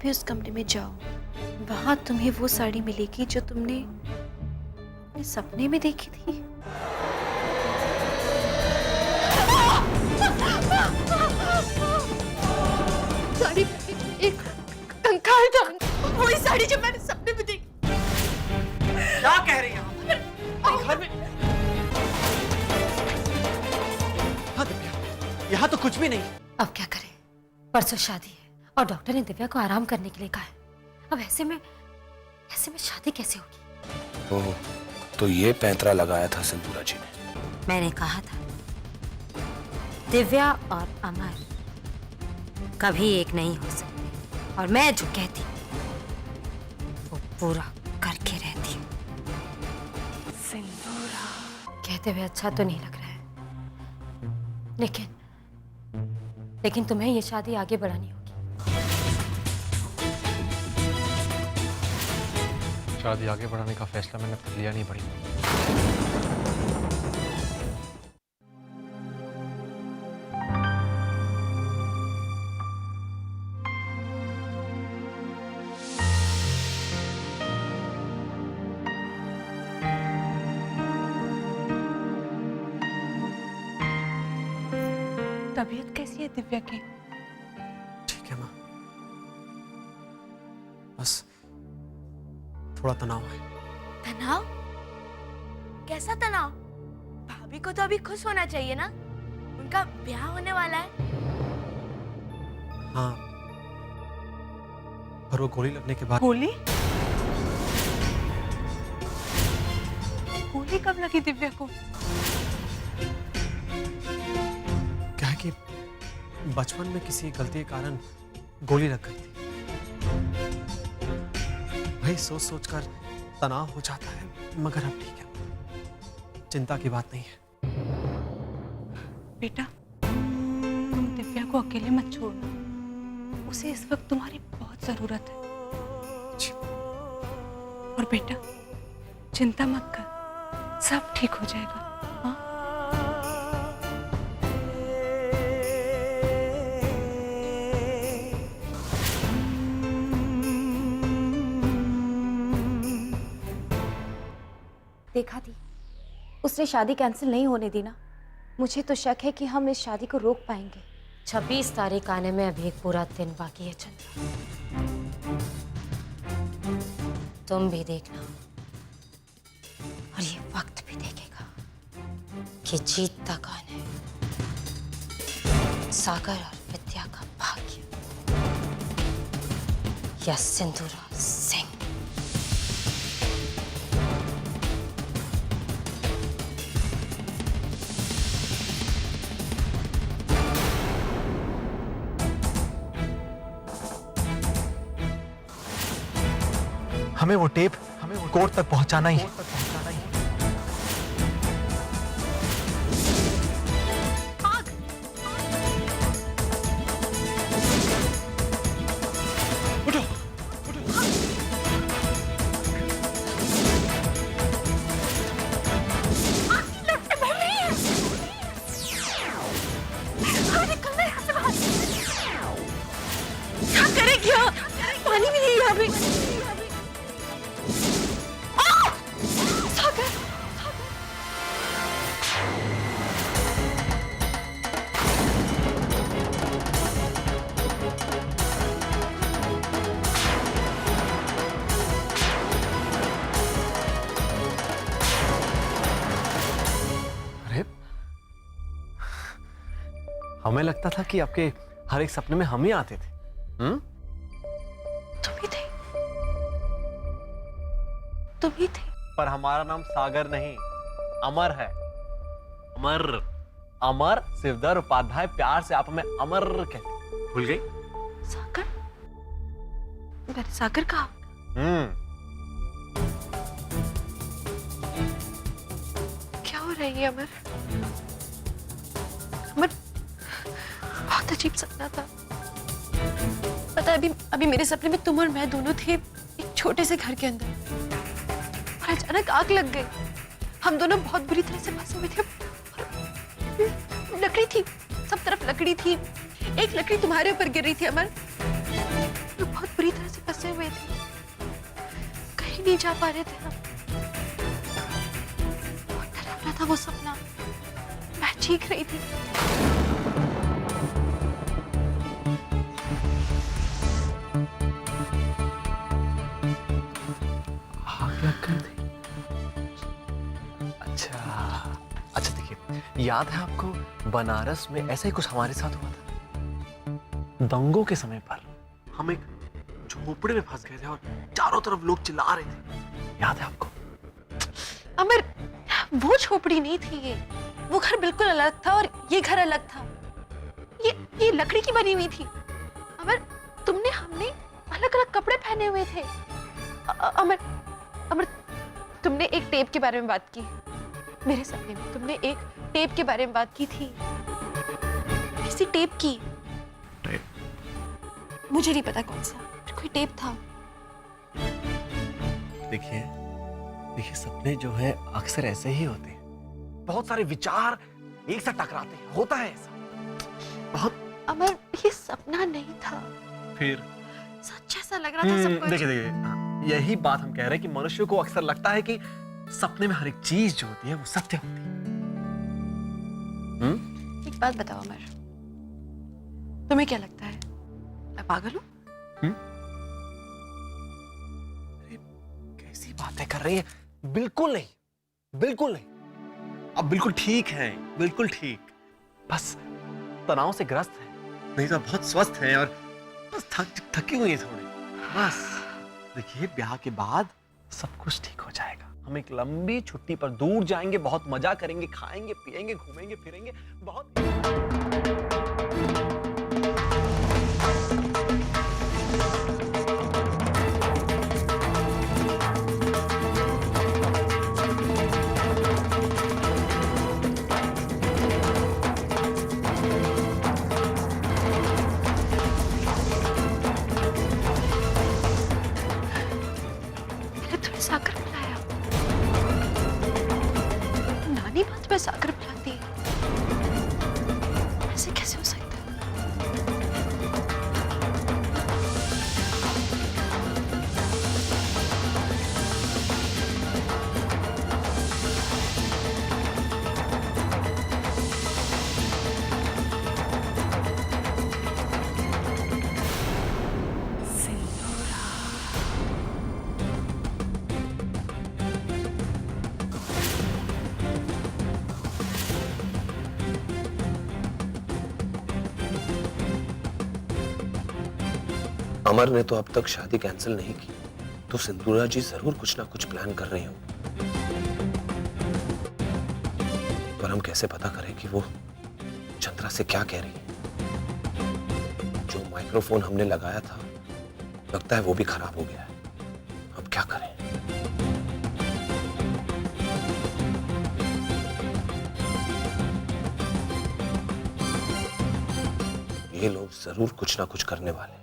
भी उस कमरे में जाओ, वहां तुम्हें वो साड़ी मिलेगी जो तुमने अपने सपने में देखी थी। साड़ी एक कंकाल था, वही साड़ी जो मैंने सपने में देखी। क्या कह रही हैं आप? घर में हाँ दिव्या, यहाँ तो कुछ भी नहीं। अब क्या करें, परसों शादी है और डॉक्टर ने दिव्या को आराम करने के लिए कहा है। अब ऐसे में शादी कैसे होगी? ओह, तो ये पैंतरा लगाया था सिंदूरा जी ने। मैंने कहा था दिव्या और अमर कभी एक नहीं हो सकते, और मैं जो कहती वो पूरा करके रहती हूँ। सिंदूरा कहते हुए अच्छा तो नहीं लग रहा है, लेकिन तुम्हें ये शादी आगे बढ़ानी होगी। शादी आगे बढ़ाने का फैसला मैंने कर लिया नहीं पड़ी। तबीयत कैसी है दिव्या की? ठीक है माँ, बस थोड़ा तनाव है। तनाव? कैसा तनाव? भाभी को तो अभी खुश होना चाहिए ना, उनका ब्याह होने वाला है। हाँ, पर वो गोली लगने के बाद। गोली? गोली कब लगी दिव्या को? क्या है कि बचपन में किसी गलती के कारण गोली लग गई थी। वही सोच सोचकर तनाव हो जाता है, मगर अब ठीक है, चिंता की बात नहीं है। बेटा, तुम दिव्या को अकेले मत छोड़ना, उसे इस वक्त तुम्हारी बहुत जरूरत है। जी। और बेटा, चिंता मत कर, सब ठीक हो जाएगा। हाँ? देखा थी, उसने शादी कैंसिल नहीं होने दी ना। मुझे तो शक है कि हम इस शादी को रोक पाएंगे। 26 तारीख आने में अभी एक पूरा दिन बाकी है चंद्रा, तुम भी देखना और ये वक्त भी देखेगा कि जीतता कौन है, सागर और विद्या का भाग्य या सिंदूरा सिंह। हमें वो टेप कोर्ट तक पहुंचाना ही है। क्या करेगी आप? पानी भी नहीं यहाँ पे। सागर, अरे, हमें लगता था कि आपके हर एक सपने में हम ही आते थे। तुम ही थे। पर हमारा नाम सागर नहीं, अमर है। अमर, अमर शिवधर उपाध्याय, प्यार से आप हमें अमर कहते। भूल गई? सागर? मैंने सागर कहा? क्या हो रही है अमर? अमर, बहुत अजीब सपना था। पता है, अभी मेरे सपने में तुम और मैं दोनों थे एक छोटे से घर के अंदर, और अचानक आग लग गई। हम दोनों बहुत बुरी तरह से फंसे हुए थे। लकड़ी थी, सब तरफ लकड़ी थी। एक लकड़ी तुम्हारे ऊपर गिर रही थी अमर, लोग बहुत बुरी तरह से फंसे हुए थे, कहीं नहीं जा पा रहे थे हम। बहुत डरावना था वो सपना, मैं चीख रही थी। आग लग गई थी। अच्छा अच्छा, देखिए याद है आपको बनारस में ऐसा ही कुछ हमारे साथ हुआ था। दंगों के समय पर हम एक झोपड़े में फंस गए थे और चारों तरफ लोग चिल्ला रहे थे, याद है आपको? अमर, वो झोपड़ी नहीं थी ये, वो घर बिल्कुल अलग था और ये घर अलग था। ये लकड़ी की बनी हुई थी। अमर, हमने अलग अलग कपड़े पहने हुए थे। अमर, तुमने एक टेप के बारे में बात की मेरे सपने में, तुमने एक टेप के बारे में बात की थी। किसी टेप की? मुझे नहीं पता कौन सा, कोई टेप था। देखिए सपने जो है अक्सर ऐसे ही होते हैं, बहुत सारे विचार एक साथ टकराते हैं, होता है ऐसा बहुत। अमर, ये सपना नहीं था, फिर सच ऐसा लग रहा था सब कुछ। देखिए यही बात हम कह रहे हैं कि मनुष्य को अक्सर लगता है कि सपने में हर एक चीज जो होती है वो सत्य होती है। एक बात बताओ अमर, तुम्हें क्या लगता है, मैं पागल हूँ? कैसी बातें कर रही है? बिल्कुल नहीं, बिल्कुल नहीं। अब बिल्कुल ठीक है, बिल्कुल ठीक। बस तनाव से ग्रस्त है, नहीं तो बहुत स्वस्थ है और बस थकी हुई है थोड़ी, बस। देखिए ब्याह के बाद सब कुछ ठीक हो जाएगा। हम एक लंबी छुट्टी पर दूर जाएंगे, बहुत मजा करेंगे, खाएंगे पिएंगे, घूमेंगे फिरेंगे, बहुत। मैंने थोड़ी साकर पिलाया, नानी बात में साकर पिलाती है, ऐसे कैसे हो सकता है? अमर ने तो अब तक शादी कैंसिल नहीं की, तो सिंदूरा जी जरूर कुछ ना कुछ प्लान कर रही हो। पर हम कैसे पता करें कि वो चंद्रा से क्या कह रही है? जो माइक्रोफोन हमने लगाया था लगता है वो भी खराब हो गया है। अब क्या करें? ये लोग जरूर कुछ ना कुछ करने वाले हैं।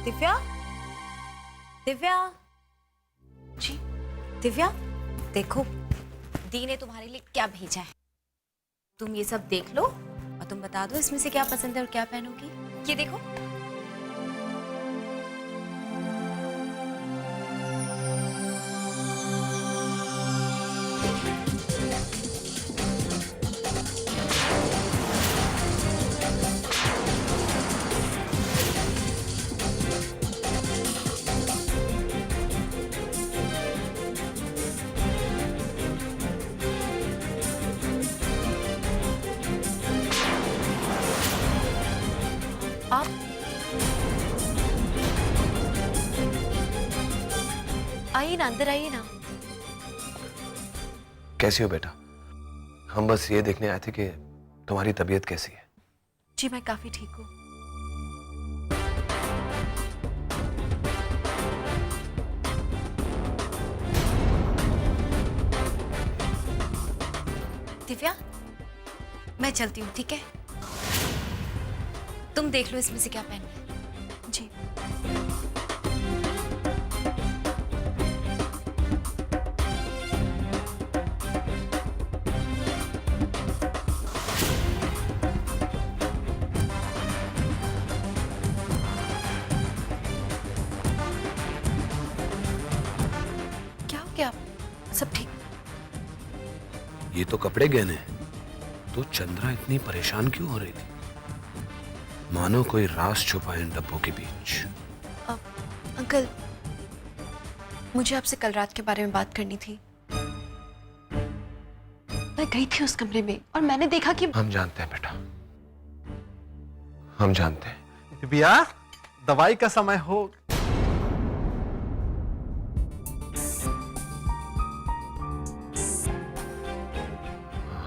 दिव्या, दिव्या जी? दिव्या, देखो दी ने तुम्हारे लिए क्या भेजा है। तुम ये सब देख लो और तुम बता दो इसमें से क्या पसंद है और क्या पहनोगी। ये देखो। आइए ना, अंदर आइए ना। कैसी हो बेटा? हम बस ये देखने आए थे कि तुम्हारी तबीयत कैसी है। जी मैं काफी ठीक हूँ। दिव्या, मैं चलती हूँ, ठीक है? तुम देख लो इसमें से क्या पहनना है। जी क्या हो गया? सब ठीक? ये तो कपड़े गहने हैं। तो चंद्रा इतनी परेशान क्यों हो रही थी? मानो कोई राज छुपा इन डब्बों के बीच। अंकल, मुझे आपसे कल रात के बारे में बात करनी थी। मैं गई थी उस कमरे में और मैंने देखा कि हम जानते हैं बेटा, हम जानते हैं। दिव्या, दवाई का समय हो।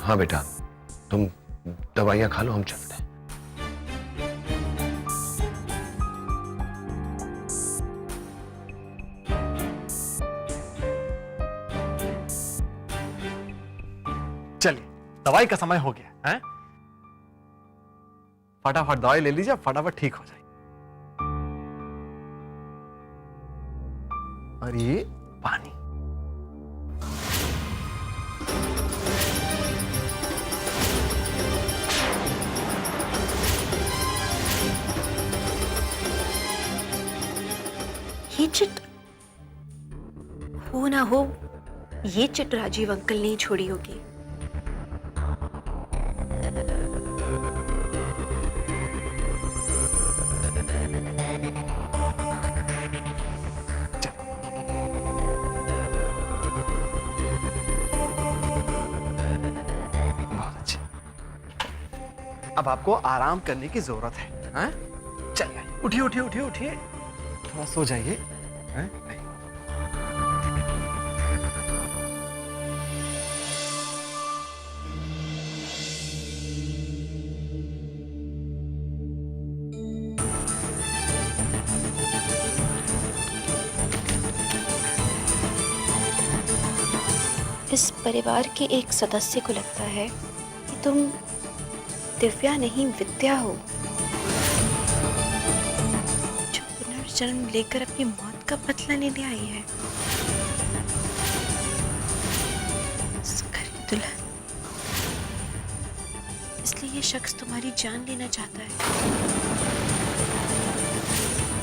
हाँ बेटा, तुम दवाइयां खा लो, हम चलते हैं। चलिए, दवाई का समय हो गया है। फटाफट दवाई ले लीजिए, फटाफट ठीक हो जाए। और ये पानी। ये चिट हो ना हो, ये चिट राजीव अंकल ने ही छोड़ी होगी। बहुत अच्छे। अब आपको आराम करने की जरूरत है, हैं? चलिए, उठिए उठिए उठिए उठिए, थोड़ा सो जाइए, हैं? नहीं। इस परिवार के एक सदस्य को लगता है कि तुम दिव्या नहीं विद्या हो, जो पुनर्जन्म लेकर अपनी मौत का बदला लेने आई है। इस घर की दुल्हन, इसलिए ये शख्स तुम्हारी जान लेना चाहता है,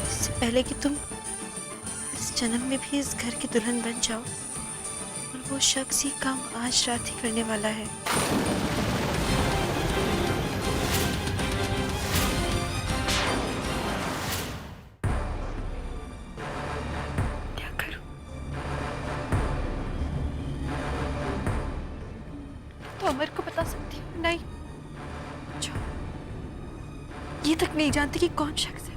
इससे पहले कि तुम इस जन्म में भी इस घर की दुल्हन बन जाओ। और वो शख्स ही काम आज रात ही करने वाला है। क्या करूं? तो अमर को बता सकती हूँ? नहीं, जो ये तक नहीं जानती कि कौन शख्स है।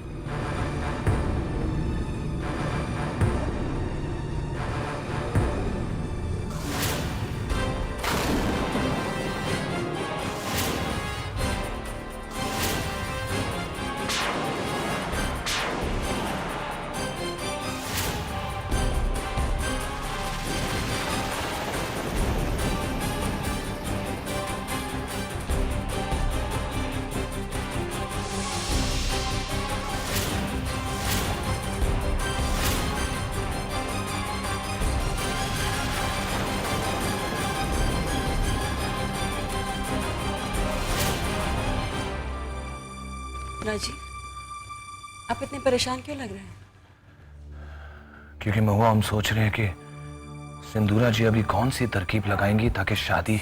राजी, आप इतने परेशान क्यों लग रहे हैं? क्योंकि महुआ, हम सोच रहे हैं कि सिंदूरा जी अभी कौन सी तरकीब लगाएंगी ताकि शादी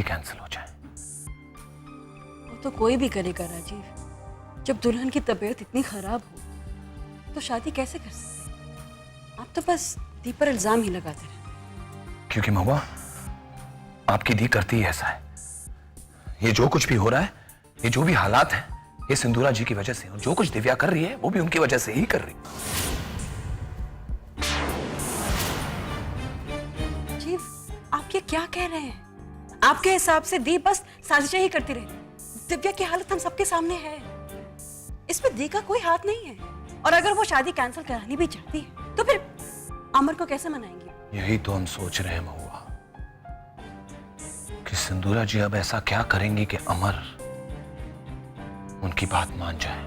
कैंसिल हो जाए। वो तो कोई भी करेगा राजीव। जब दुल्हन की तबीयत इतनी खराब हो तो शादी कैसे कर सकते? आप तो बस दी पर इल्जाम ही लगाते रहे। क्योंकि महुआ, आपकी दी करती ही ऐसा है। ये जो कुछ भी हो रहा है, ये जो भी हालात हैं, ये सिंदूरा जी की वजह से। और जो कुछ दिव्या कर रही है वो भी उनकी वजह से ही कर रही है। क्या कह रहे हैं? आपके हिसाब से दी बस साजिशें ही करती रही। दिव्या की हालत हम सबके सामने है, इसमें दी का कोई हाथ नहीं है। और अगर वो शादी कैंसिल करानी भी चाहती है तो फिर अमर को कैसे मनाएंगे? यही तो हम सोच रहे हैं महुआ, कि सिंदूरा जी अब ऐसा क्या करेंगी कि अमर उनकी बात मान जाए।